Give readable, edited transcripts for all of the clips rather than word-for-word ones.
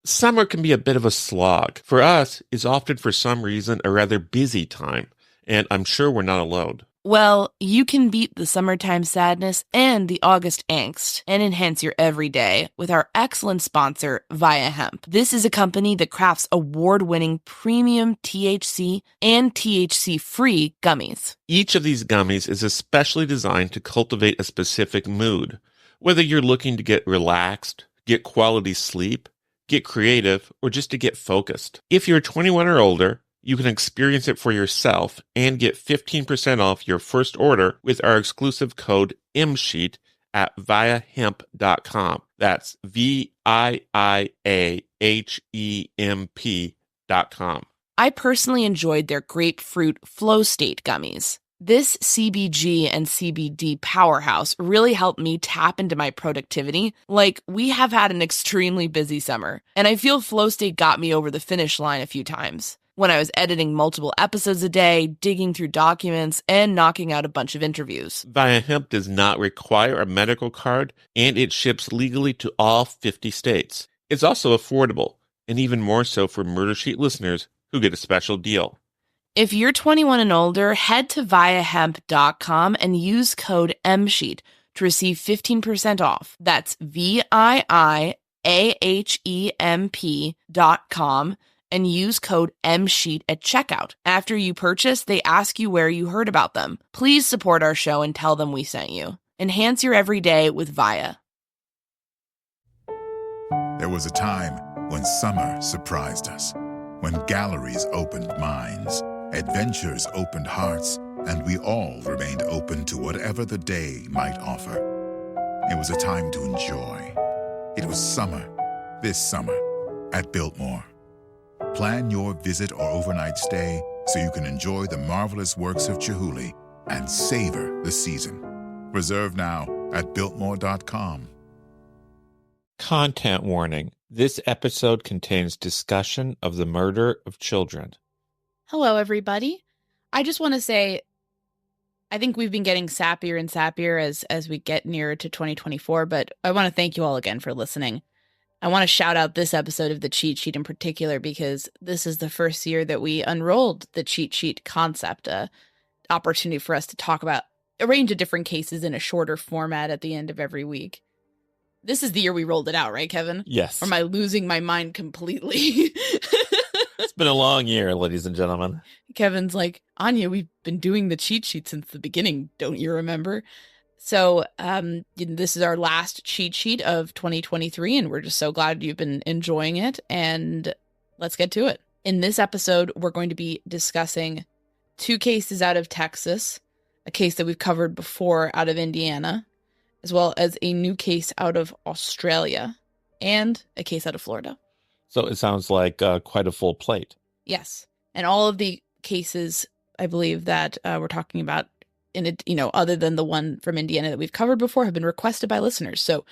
Summer can be a bit of a slog. For us, it's often for some reason a rather busy time, and I'm sure we're not alone. Well, you can beat the summertime sadness and the August angst and enhance your everyday with our excellent sponsor, Via Hemp. This is a company that crafts award-winning premium THC and THC-free gummies. Each of these gummies is especially designed to cultivate a specific mood. Whether you're looking to get relaxed, get quality sleep, get creative, or just to get focused. If you're 21 or older, you can experience it for yourself and get 15% off your first order with our exclusive code MSheet at viahemp.com. That's VIIAHEMP.com. I personally enjoyed their grapefruit flow state gummies. This CBG and CBD powerhouse really helped me tap into my productivity. Like, we have had an extremely busy summer, and I feel flow state got me over the finish line a few times when I was editing multiple episodes a day, digging through documents, and knocking out a bunch of interviews. Via Hemp does not require a medical card, and it ships legally to all 50 states. It's also affordable, and even more so for Murder Sheet listeners who get a special deal. If you're 21 and older, head to viahemp.com and use code MSheet to receive 15% off. That's VIIAHEMP.com and use code MSheet at checkout. After you purchase, they ask you where you heard about them. Please support our show and tell them we sent you. Enhance your everyday with Via. There was a time when summer surprised us, when galleries opened minds, adventures opened hearts, and we all remained open to whatever the day might offer. It was a time to enjoy. It was summer, this summer, at Biltmore. Plan your visit or overnight stay so you can enjoy the marvelous works of Chihuly and savor the season. Reserve now at Biltmore.com. Content warning. This episode contains discussion of the murder of children. Hello, everybody. I just want to say, I think we've been getting sappier and sappier as we get nearer to 2024, but I want to thank you all again for listening. I want to shout out this episode of the Cheat Sheet in particular because this is the first year that we unrolled the Cheat Sheet concept, an opportunity for us to talk about a range of different cases in a shorter format at the end of every week. This is the year we rolled it out, right, Kevin? Yes. Or am I losing my mind completely? It's been a long year, ladies and gentlemen. Kevin's like, Anya, we've been doing the cheat sheet since the beginning. Don't you remember? So this is our last cheat sheet of 2023, and we're just so glad you've been enjoying it. And let's get to it. In this episode, we're going to be discussing 2 cases out of Texas, a case that we've covered before out of Indiana, as well as a new case out of Australia, and a case out of Florida. So it sounds like quite a full plate. Yes. And all of the cases, I believe, that we're talking about, in it, other than the one from Indiana that we've covered before, have been requested by listeners. So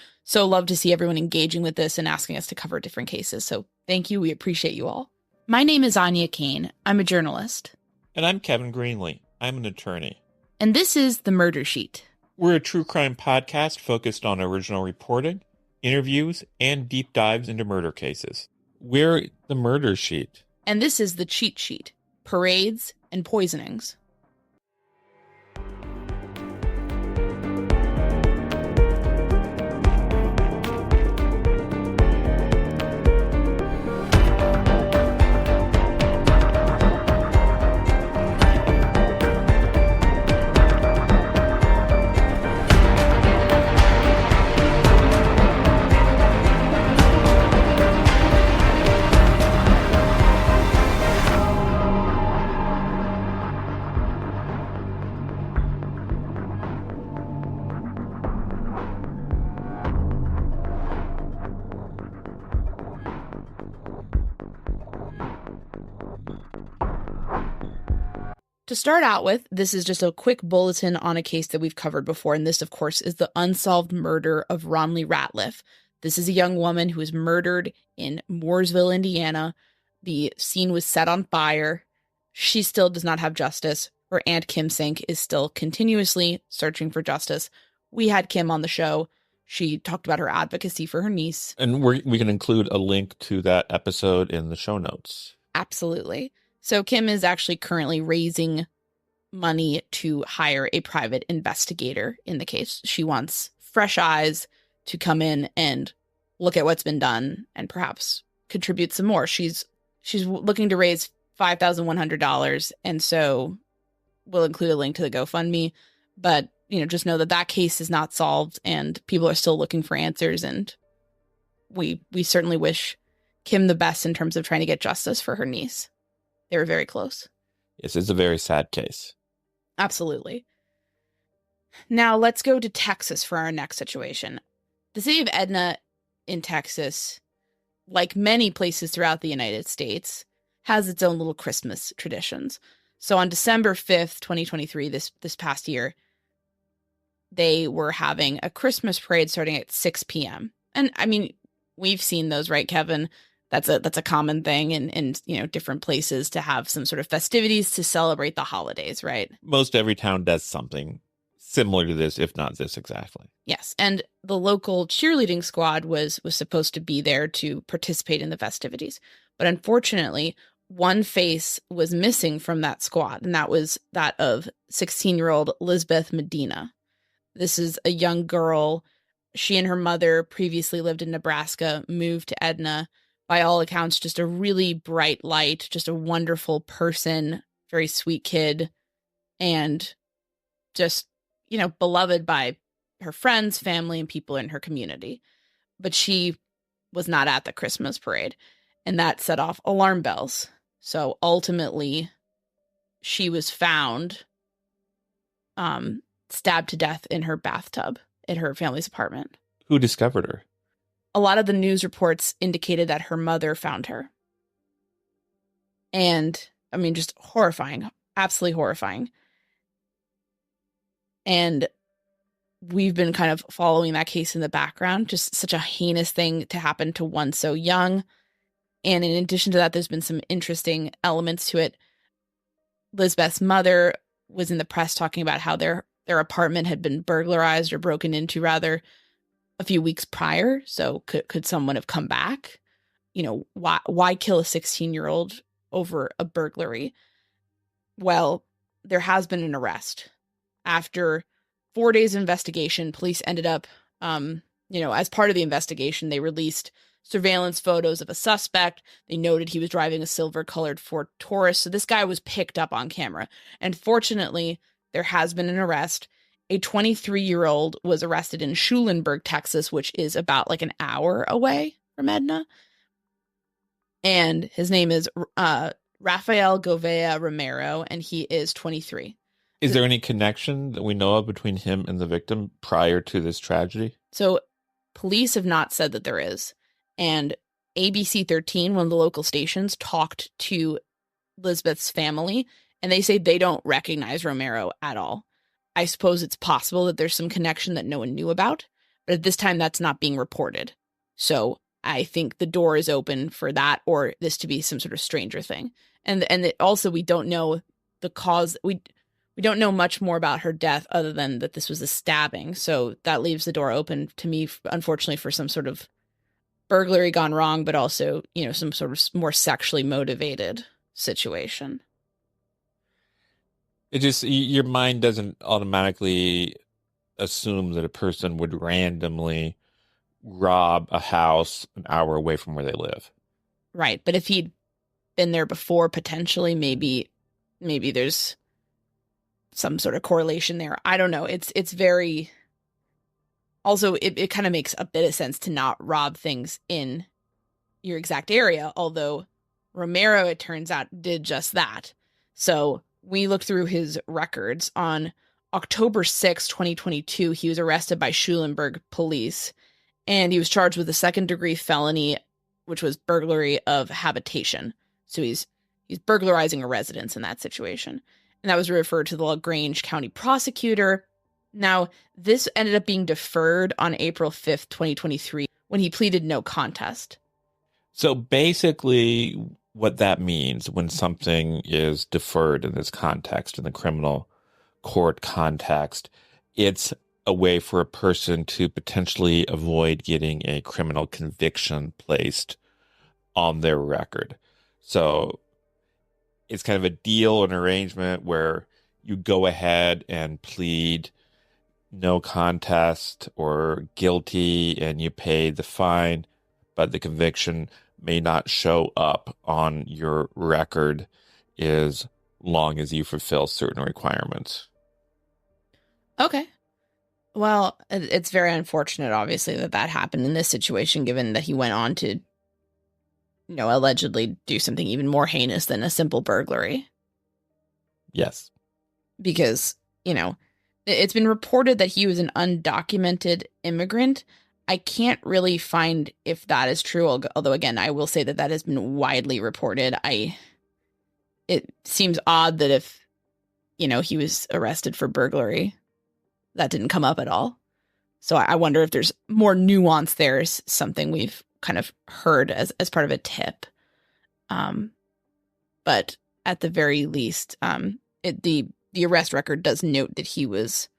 love to see everyone engaging with this and asking us to cover different cases. So thank you. We appreciate you all. My name is Anya Kane. I'm a journalist. And I'm Kevin Greenlee. I'm an attorney. And this is The Murder Sheet. We're a true crime podcast focused on original reporting, interviews, and deep dives into murder cases. We're The Murder Sheet. And this is the Cheat Sheet, Parades and Poisonings. To start out with, this is just a quick bulletin on a case that we've covered before, and this, of course, is the unsolved murder of Ronli Ratliff. This is a young woman who was murdered in Mooresville, Indiana. The scene was set on fire. She still does not have justice. Her aunt, Kim Sink, is still continuously searching for justice. We had Kim on the show. She talked about her advocacy for her niece. And we can include a link to that episode in the show notes. Absolutely. So Kim is actually currently raising money to hire a private investigator in the case. She wants fresh eyes to come in and look at what's been done and perhaps contribute some more. She's looking to raise $5,100, and so we'll include a link to the GoFundMe. But just know that case is not solved, and people are still looking for answers. And we certainly wish Kim the best in terms of trying to get justice for her niece. They were very close. Yes, it's a very sad case. Absolutely. Now let's go to Texas for our next situation. The city of Edna in Texas, like many places throughout the United States, has its own little Christmas traditions. So on December 5th, 2023, this past year, they were having a Christmas parade starting at 6 p.m. And I mean, we've seen those, right, Kevin? That's a common thing in different places to have some sort of festivities to celebrate the holidays, right? Most every town does something similar to this, if not this exactly. Yes, and the local cheerleading squad was supposed to be there to participate in the festivities. But unfortunately, one face was missing from that squad, and that was that of 16-year-old Lizbeth Medina. This is a young girl. She and her mother previously lived in Nebraska, moved to Edna. By all accounts, just a really bright light, just a wonderful person, very sweet kid, and just, beloved by her friends, family, and people in her community. But she was not at the Christmas parade, and that set off alarm bells. So ultimately, she was found stabbed to death in her bathtub in her family's apartment. Who discovered her? A lot of the news reports indicated that her mother found her. And, I mean, just horrifying, absolutely horrifying. And we've been kind of following that case in the background, just such a heinous thing to happen to one so young. And in addition to that, there's been some interesting elements to it. Lizbeth's mother was in the press talking about how their apartment had been burglarized or broken into, rather, a few weeks prior. So could someone have come back? Why kill a 16-year-old over a burglary? Well, there has been an arrest. After 4 days of investigation, police ended up, as part of the investigation, they released surveillance photos of a suspect. They noted he was driving a silver-colored Ford Taurus. So this guy was picked up on camera. And fortunately, there has been an arrest. A 23-year-old was arrested in Schulenburg, Texas, which is about like an hour away from Edna. And his name is Rafael Govea Romero, and he is 23. Is there any connection that we know of between him and the victim prior to this tragedy? So police have not said that there is. And ABC 13, one of the local stations, talked to Lizbeth's family, and they say they don't recognize Romero at all. I suppose it's possible that there's some connection that no one knew about, but at this time that's not being reported. So I think the door is open for that, or this to be some sort of stranger thing. And also we don't know the cause. We don't know much more about her death other than that this was a stabbing. So that leaves the door open to me, unfortunately, for some sort of burglary gone wrong, but also, some sort of more sexually motivated situation. It just, your mind doesn't automatically assume that a person would randomly rob a house an hour away from where they live. Right. But if he'd been there before, potentially, maybe there's some sort of correlation there. I don't know. It's very, also, it kind of makes a bit of sense to not rob things in your exact area. Although Romero, it turns out, did just that. So we looked through his records. On October 6, 2022, he was arrested by Schulenburg police, and he was charged with a second-degree felony, which was burglary of habitation. So he's burglarizing a residence in that situation. And that was referred to the LaGrange County prosecutor. Now, this ended up being deferred on April 5th, 2023, when he pleaded no contest. So basically, what that means when something is deferred in this context, in the criminal court context, it's a way for a person to potentially avoid getting a criminal conviction placed on their record. So it's kind of a deal, an arrangement where you go ahead and plead no contest or guilty and you pay the fine, but the conviction may not show up on your record as long as you fulfill certain requirements. Okay. Well, it's very unfortunate, obviously, that happened in this situation, given that he went on to, allegedly do something even more heinous than a simple burglary. Yes. Because, it's been reported that he was an undocumented immigrant. I can't really find if that is true, although, again, I will say that has been widely reported. It seems odd that if, he was arrested for burglary, that didn't come up at all. So I wonder if there's more nuance there, is something we've kind of heard as part of a tip. But at the very least, the arrest record does note that he was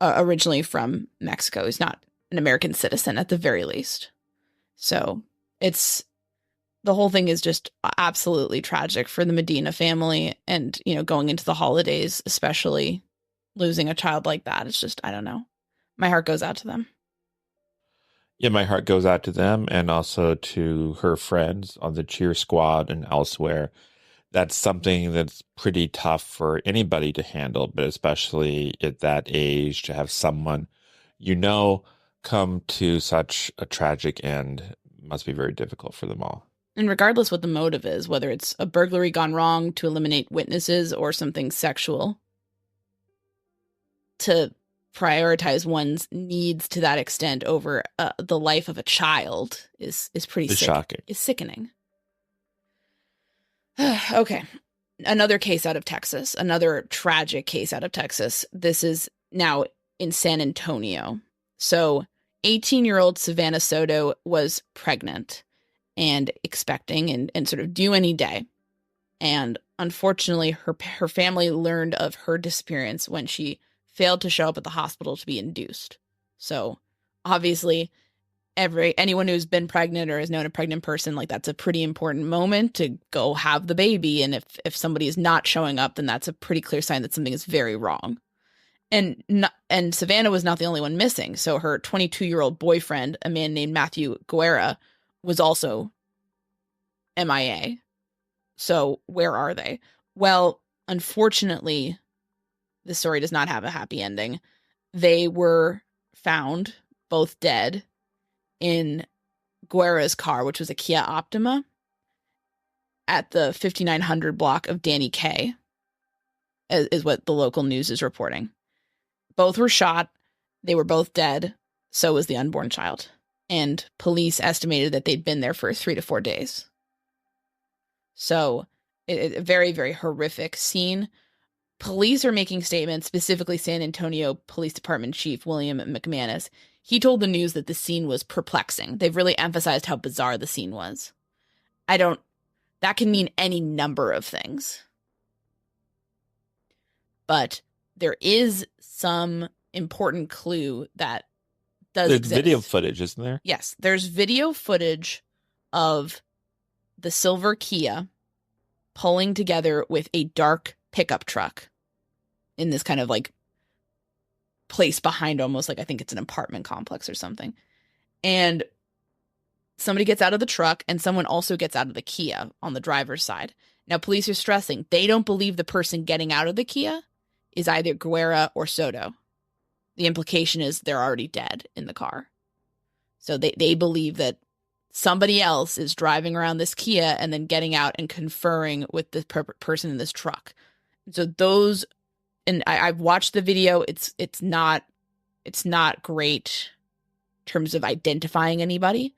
originally from Mexico. He's not an American citizen at the very least. So the whole thing is just absolutely tragic for the Medina family, and, going into the holidays, especially losing a child like that. It's just, I don't know. My heart goes out to them. Yeah, my heart goes out to them and also to her friends on the cheer squad and elsewhere. That's something that's pretty tough for anybody to handle, but especially at that age, to have someone come to such a tragic end must be very difficult for them all. And regardless what the motive is, whether it's a burglary gone wrong to eliminate witnesses or something sexual, to prioritize one's needs to that extent over the life of a child is pretty shocking. Is sickening. Okay. Another case out of Texas, another tragic case out of Texas. This is now in San Antonio. So 18-year-old Savanah Soto was pregnant and expecting and sort of due any day. And unfortunately, her family learned of her disappearance when she failed to show up at the hospital to be induced. So obviously, anyone who's been pregnant or has known a pregnant person, like, that's a pretty important moment to go have the baby. And if somebody is not showing up, then that's a pretty clear sign that something is very wrong. And Savanah was not the only one missing. So her 22-year-old boyfriend, a man named Matthew Guerra, was also MIA. So where are they? Well, unfortunately, the story does not have a happy ending. They were found both dead in Guerra's car, which was a Kia Optima, at the 5900 block of Danny K, is what the local news is reporting. Both were shot. They were both dead. So was the unborn child. And police estimated that they'd been there for 3 to 4 days. So a very, very horrific scene. Police are making statements, specifically San Antonio Police Department Chief William McManus. He told the news that the scene was perplexing. They've really emphasized how bizarre the scene was. That can mean any number of things. But there is some important clue that does exist. There's video footage, isn't there? Yes, there's video footage of the silver Kia pulling together with a dark pickup truck in this kind of like place behind, almost like, I think it's an apartment complex or something. And somebody gets out of the truck and someone also gets out of the Kia on the driver's side. Now, police are stressing they don't believe the person getting out of the Kia is either Guerra or Soto. The implication is they're already dead in the car. So they believe that somebody else is driving around this Kia and then getting out and conferring with the person in this truck. So those, and I've watched the video. It's not great in terms of identifying anybody,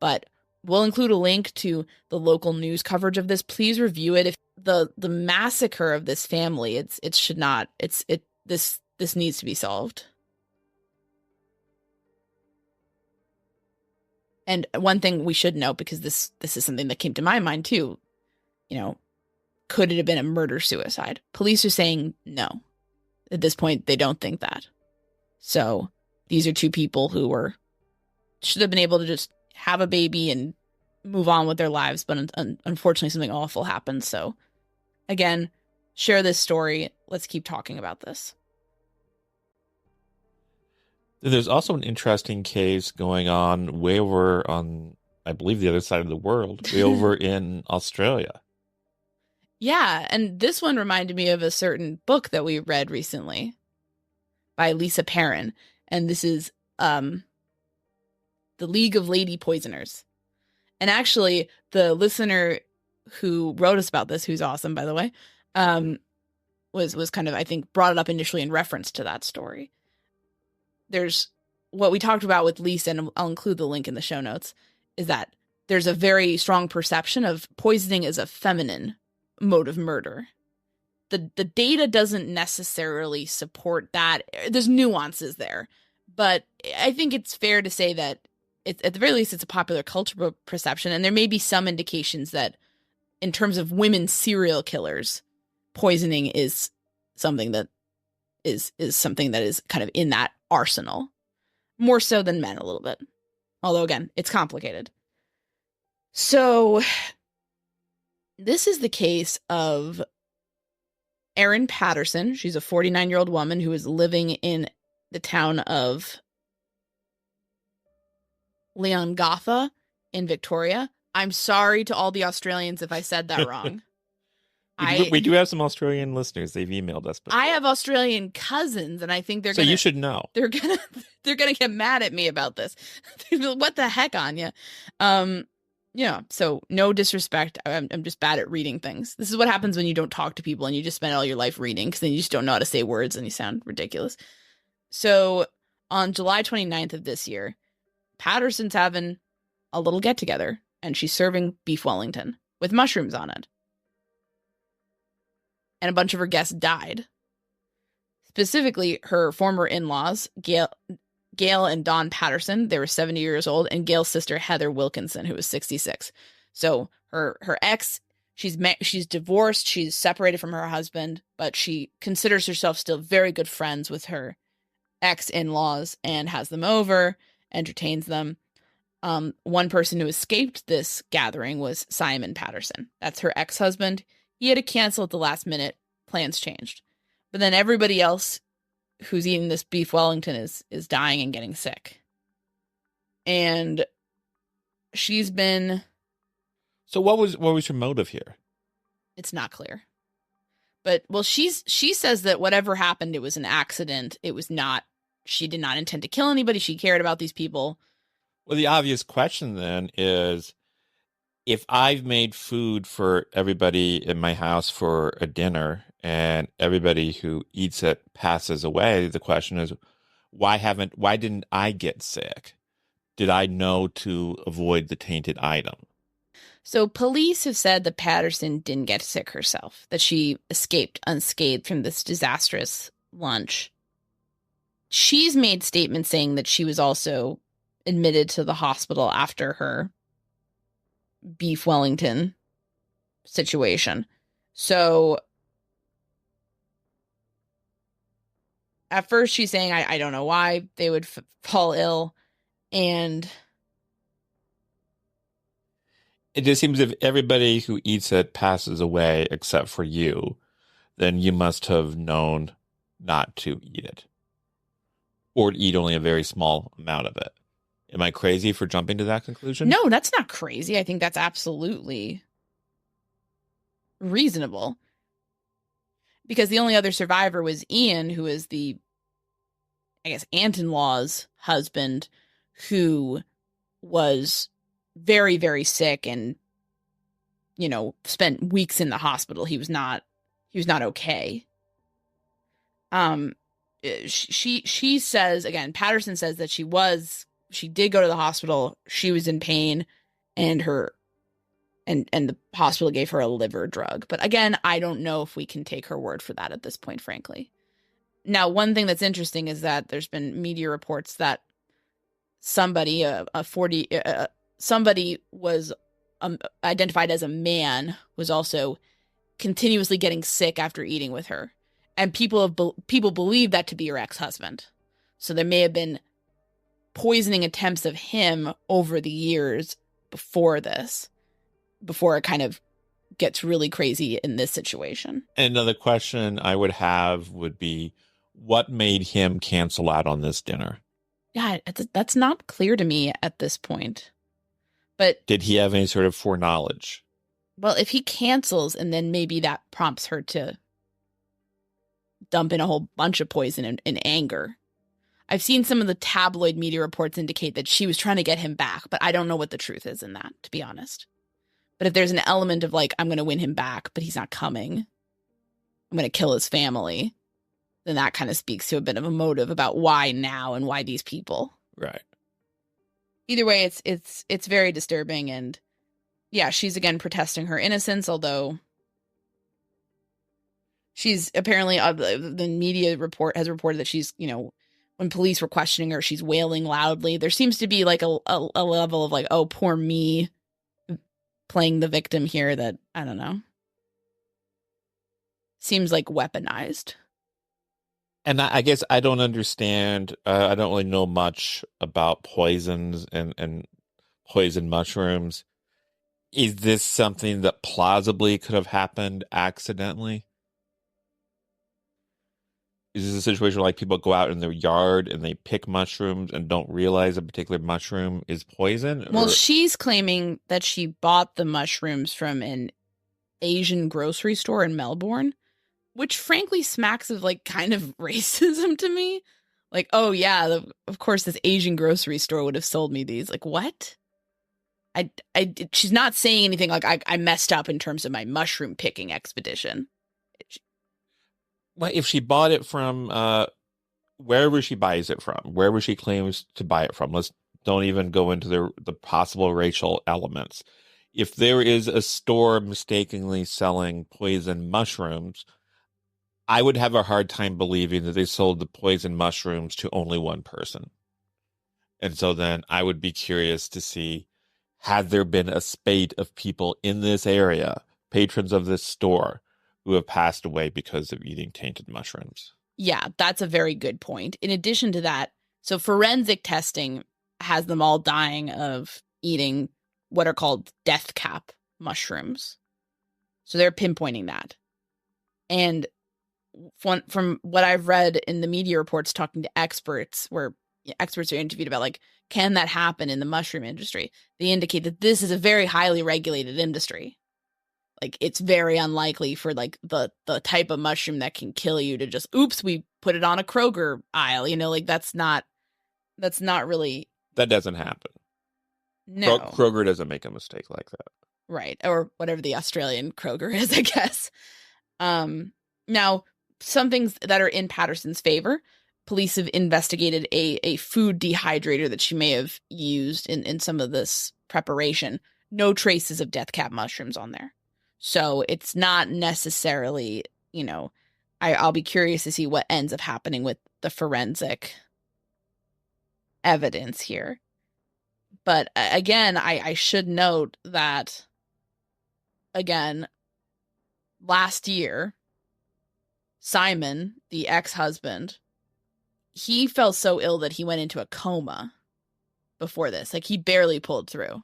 but we'll include a link to the local news coverage of this. Please review it. If the massacre of this family, this needs to be solved. And one thing we should note, because this is something that came to my mind too, could it have been a murder-suicide? Police are saying no. At this point, they don't think that. So these are two people who should have been able to just have a baby and move on with their lives, but unfortunately something awful happened. So again, share this story. Let's keep talking about this. There's also an interesting case going on way over on, I believe, the other side of the world, way over in Australia. Yeah, and this one reminded me of a certain book that we read recently by Lisa Perrin, and this is The League of Lady Poisoners. And actually, the listener who wrote us about this, who's awesome, by the way, was kind of, I think, brought it up initially in reference to that story. There's what we talked about with Lisa, and I'll include the link in the show notes, is that there's a very strong perception of poisoning as a feminine mode of murder. The data doesn't necessarily support that. There's nuances there, but I think it's fair to say that it's, at the very least, it's a popular cultural perception, and there may be some indications that in terms of women serial killers, poisoning is something that is something that is kind of in that arsenal, more so than men a little bit. Although again, it's complicated. So this is the case of Erin Patterson. She's a 49-year-old woman who is living in the town of Leongatha in Victoria. I'm sorry to all the Australians if I said that wrong. We do have some Australian listeners. They've emailed us before. I have Australian cousins, and I think they're so you should know. They're gonna get mad at me about this. What the heck on you? Yeah. So no disrespect. I'm just bad at reading things. This is what happens when you don't talk to people and you just spend all your life reading, because then you just don't know how to say words and you sound ridiculous. So on July 29th of this year, Patterson's having a little get together, and she's serving beef Wellington with mushrooms on it. And a bunch of her guests died. Specifically, her former in-laws, Gail and Don Patterson, they were 70 years old, and Gail's sister, Heather Wilkinson, who was 66. So her ex, she's divorced, she's separated from her husband, but she considers herself still very good friends with her ex-in-laws and has them over, entertains them. One person who escaped this gathering was Simon Patterson. That's her ex-husband. He had to cancel at the last minute. Plans changed. But then everybody else who's eating this beef Wellington is dying and getting sick. And she's been... So what was her motive here? It's not clear. But, well, she says that whatever happened, it was an accident. It was not... She did not intend to kill anybody. She cared about these people. Well, the obvious question then is, if I've made food for everybody in my house for a dinner and everybody who eats it passes away, the question is, why didn't I get sick? Did I know to avoid the tainted item? So police have said that Patterson didn't get sick herself, that she escaped unscathed from this disastrous lunch. She's made statements saying that she was also admitted to the hospital after her beef Wellington situation. So at first she's saying, I don't know why they would fall ill. And it just seems if everybody who eats it passes away except for you, then you must have known not to eat it, or to eat only a very small amount of it. Am I crazy for jumping to that conclusion? No, that's not crazy. I think that's absolutely reasonable. Because the only other survivor was Ian, who is the, I guess, aunt-in-law's husband, who was very, very sick and, spent weeks in the hospital. He was not okay. She says, again, Patterson says that she did go to the hospital. She was in pain, and the hospital gave her a liver drug. But again, I don't know if we can take her word for that at this point, frankly. Now, one thing that's interesting is that there's been media reports that somebody was identified as a man, was also continuously getting sick after eating with her. And people believe that to be her ex-husband. So there may have been poisoning attempts of him over the years before this, before it kind of gets really crazy in this situation. Another question I would have would be, what made him cancel out on this dinner? Yeah, that's not clear to me at this point. But did he have any sort of foreknowledge? Well, if he cancels and then maybe that prompts her to dump in a whole bunch of poison in anger. I've seen some of the tabloid media reports indicate that she was trying to get him back, but I don't know what the truth is in that, to be honest. But if there's an element of like, I'm going to win him back, but he's not coming, I'm going to kill his family, then that kind of speaks to a bit of a motive about why now and why these people. Right. Either way, it's very disturbing. And yeah, she's again protesting her innocence, although she's apparently, the media report has reported that she's, when police were questioning her, she's wailing loudly. There seems to be like a level of like, oh, poor me, playing the victim here that, I don't know, seems like weaponized. And I guess I don't understand. I don't really know much about poisons and poison mushrooms. Is this something that plausibly could have happened accidentally? Is this a situation where like people go out in their yard and they pick mushrooms and don't realize a particular mushroom is poison? Well, she's claiming that she bought the mushrooms from an Asian grocery store in Melbourne, which frankly smacks of like kind of racism to me. Like, oh yeah, of course this Asian grocery store would have sold me these. Like, what? She's not saying anything like I messed up in terms of my mushroom picking expedition. Well, if she bought it from wherever she buys it from, wherever she claims to buy it from, let's don't even go into the possible racial elements. If there is a store mistakenly selling poison mushrooms, I would have a hard time believing that they sold the poison mushrooms to only one person. And so then I would be curious to see, had there been a spate of people in this area, patrons of this store, who have passed away because of eating tainted mushrooms? Yeah, that's a very good point. In addition to that, so forensic testing has them all dying of eating what are called death cap mushrooms. So they're pinpointing that. And from what I've read in the media reports talking to experts, where experts are interviewed about like, can that happen in the mushroom industry? They indicate that this is a very highly regulated industry. Like, it's very unlikely for like the type of mushroom that can kill you to just, oops, we put it on a Kroger aisle. Like that's not really. That doesn't happen. No. Kroger doesn't make a mistake like that. Right. Or whatever the Australian Kroger is, I guess. Now, some things that are in Patterson's favor. Police have investigated a food dehydrator that she may have used in some of this preparation. No traces of death cap mushrooms on there. So it's not necessarily, I'll be curious to see what ends up happening with the forensic evidence here. But again, I should note that, again, last year, Simon, the ex-husband, he fell so ill that he went into a coma before this. Like, he barely pulled through.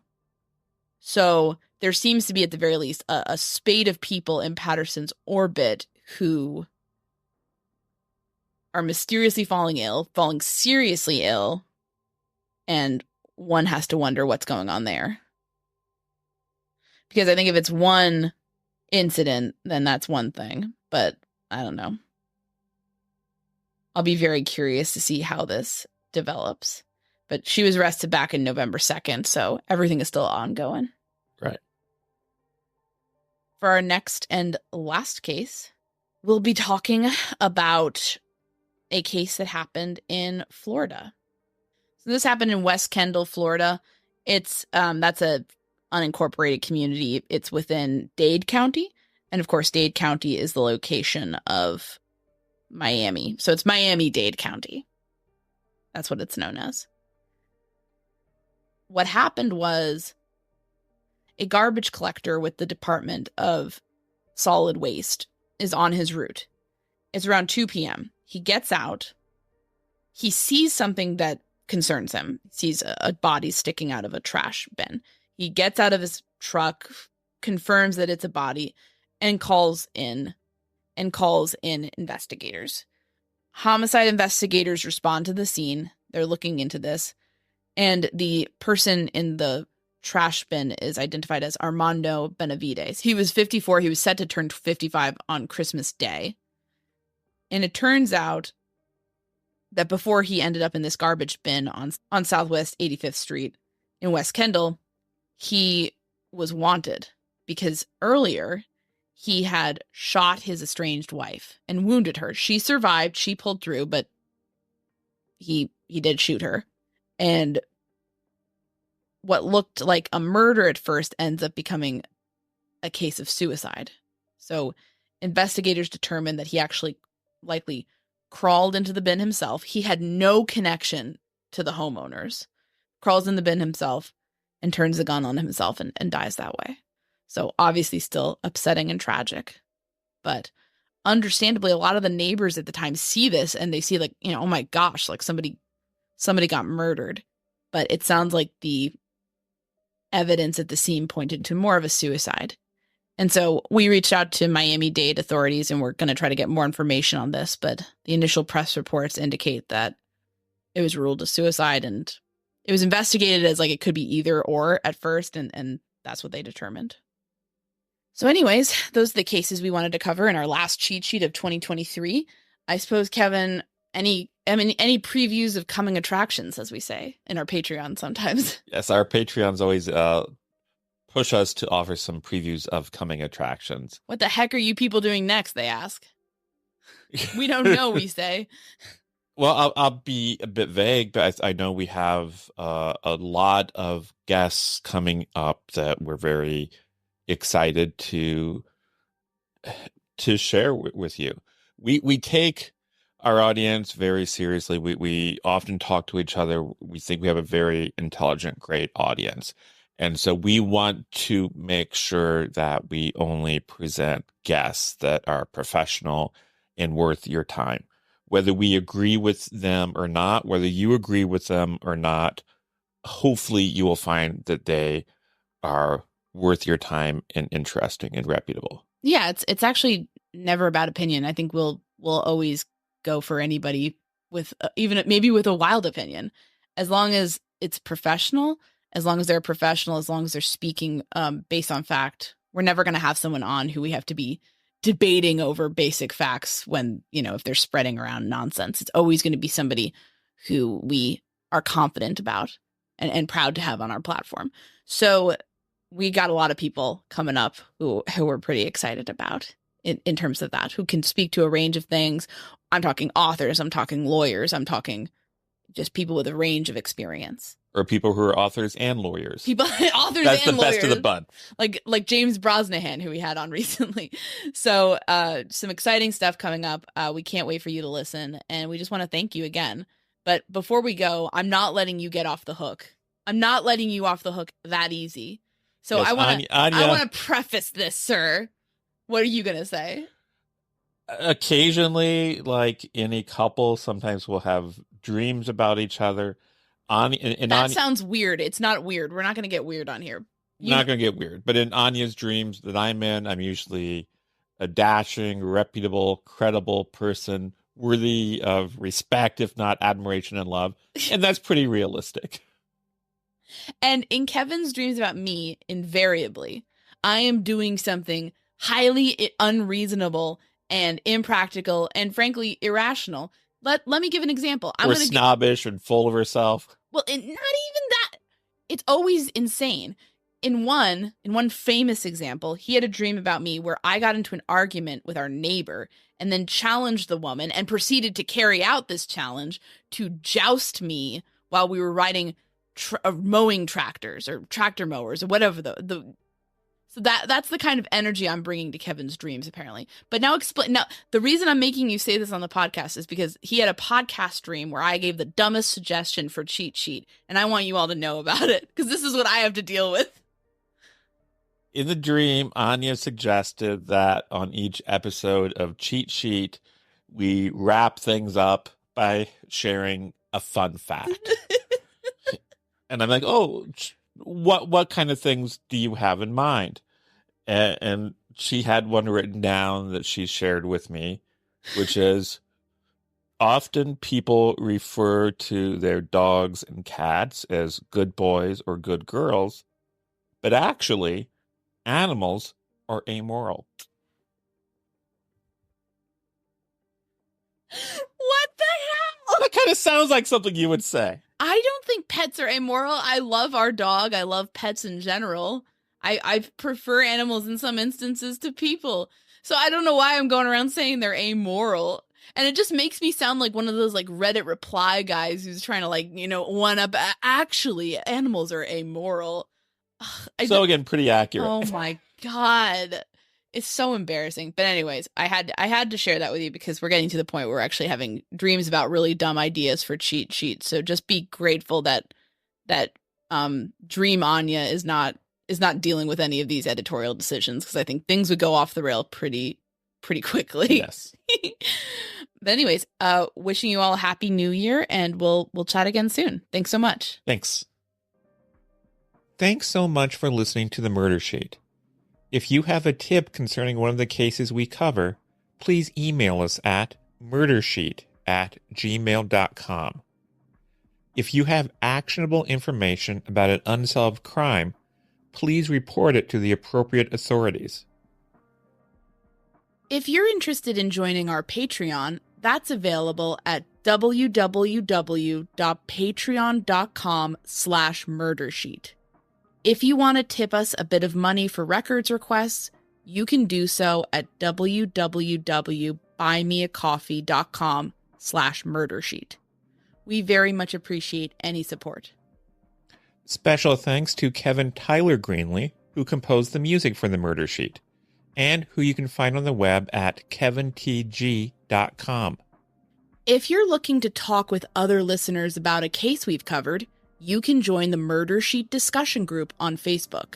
So there seems to be, at the very least, a spate of people in Patterson's orbit who are mysteriously falling seriously ill, and one has to wonder what's going on there. Because I think if it's one incident, then that's one thing. But I don't know. I'll be very curious to see how this develops. But she was arrested back in November 2nd, so everything is still ongoing. Right. For our next and last case, we'll be talking about a case that happened in Florida. So this happened in West Kendall, Florida. It's that's a unincorporated community. It's within Dade County, and of course, Dade County is the location of Miami. So it's Miami-Dade County. That's what it's known as. What happened was a garbage collector with the Department of Solid Waste is on his route. It's around 2 p.m. He gets out. he sees something that concerns him. He sees a body sticking out of a trash bin. He gets out of his truck, confirms that it's a body, and calls in investigators. Homicide investigators respond to the scene. They're looking into this. And the person in the trash bin is identified as Armando Benavides. He was 54. He was set to turn 55 on Christmas Day. And it turns out that before he ended up in this garbage bin on Southwest 85th Street in West Kendall, he was wanted because earlier he had shot his estranged wife and wounded her. She survived. She pulled through, but he did shoot her. And what looked like a murder at first ends up becoming a case of suicide. So investigators determined that he actually likely crawled into the bin himself. He had no connection to the homeowners, crawls in the bin himself and turns the gun on himself and dies that way. So obviously still upsetting and tragic, but understandably, a lot of the neighbors at the time see this and they see like, oh my gosh, like somebody got murdered. But it sounds like the evidence at the scene pointed to more of a suicide. And so we reached out to Miami-Dade authorities and we're going to try to get more information on this. But the initial press reports indicate that it was ruled a suicide and it was investigated as like it could be either or at first. And that's what they determined. So anyways, those are the cases we wanted to cover in our last cheat sheet of 2023. I suppose, Kevin, any previews of coming attractions, as we say in our Patreon sometimes? Yes, our Patreons always push us to offer some previews of coming attractions. What the heck are you people doing next, they ask. We don't know, we say. Well, I'll be a bit vague, but I know we have a lot of guests coming up that we're very excited to share with you. We take our audience very seriously. We often talk to each other. We think we have a very intelligent, great audience. And so we want to make sure that we only present guests that are professional and worth your time. Whether we agree with them or not, whether you agree with them or not, hopefully you will find that they are worth your time and interesting and reputable. Yeah, it's actually never a bad opinion. I think we'll always go for anybody with even maybe with a wild opinion, as long as it's professional, as long as they're professional, as long as they're speaking based on fact. We're never going to have someone on who we have to be debating over basic facts when, if they're spreading around nonsense. It's always going to be somebody who we are confident about and proud to have on our platform. So we got a lot of people coming up who we're pretty excited about in terms of that, who can speak to a range of things. I'm talking authors, I'm talking lawyers, I'm talking just people with a range of experience. Or people who are authors and lawyers. Authors That's and the lawyers. best of the bunch. Like James Brosnahan, who we had on recently. So some exciting stuff coming up. We can't wait for you to listen. And we just want to thank you again. But before we go, I'm not letting you get off the hook. I'm not letting you off the hook that easy. So yes, I want to preface this, sir. What are you going to say? Occasionally, like any couple, sometimes we'll have dreams about each other. That sounds weird. It's not weird. We're not going to get weird on here. Not going to get weird. But in Anya's dreams that I'm in, I'm usually a dashing, reputable, credible person, worthy of respect, if not admiration and love. And that's pretty realistic. And in Kevin's dreams about me, invariably, I am doing something highly unreasonable and impractical and frankly irrational. Let me give an example. Or snobbish and full of herself. Well, not even that. It's always insane. In one famous example, he had a dream about me where I got into an argument with our neighbor and then challenged the woman and proceeded to carry out this challenge to joust me while we were riding mowing tractors or tractor mowers or whatever so that's the kind of energy I'm bringing to Kevin's dreams, apparently. But now the reason I'm making you say this on the podcast is because he had a podcast dream where I gave the dumbest suggestion for cheat sheet, and I want you all to know about it because this is what I have to deal with. In the dream, Anya suggested that on each episode of Cheat Sheet, we wrap things up by sharing a fun fact. And I'm like, oh, what kind of things do you have in mind? And she had one written down that she shared with me, which is, often people refer to their dogs and cats as good boys or good girls, but actually, animals are amoral. What the hell? That kind of sounds like something you would say. I don't think pets are amoral. I love our dog. I love pets in general. I prefer animals in some instances to people. So I don't know why I'm going around saying they're amoral. And it just makes me sound like one of those like Reddit reply guys who's trying to like, one up. Actually, animals are amoral. So again, pretty accurate. Oh my God. It's so embarrassing. But anyways, I had to share that with you because we're getting to the point where we're actually having dreams about really dumb ideas for cheat sheets. So just be grateful that Dream Anya is not dealing with any of these editorial decisions, because I think things would go off the rail pretty quickly. Yes. But anyways, wishing you all a happy new year, and we'll chat again soon. Thanks so much. Thanks. Thanks so much for listening to The Murder Sheet. If you have a tip concerning one of the cases we cover, please email us at murdersheet@gmail.com. If you have actionable information about an unsolved crime, please report it to the appropriate authorities. If you're interested in joining our Patreon, that's available at www.patreon.com/murdersheet. If you want to tip us a bit of money for records requests, you can do so at www.buymeacoffee.com/murdersheet. We very much appreciate any support. Special thanks to Kevin Tyler Greenlee, who composed the music for The Murder Sheet, and who you can find on the web at kevintg.com. If you're looking to talk with other listeners about a case we've covered, you can join the Murder Sheet discussion group on Facebook.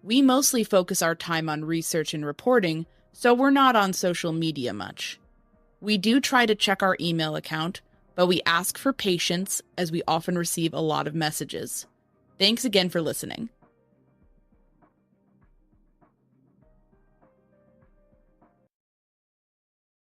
We mostly focus our time on research and reporting, so we're not on social media much. We do try to check our email account, but we ask for patience as we often receive a lot of messages. Thanks again for listening.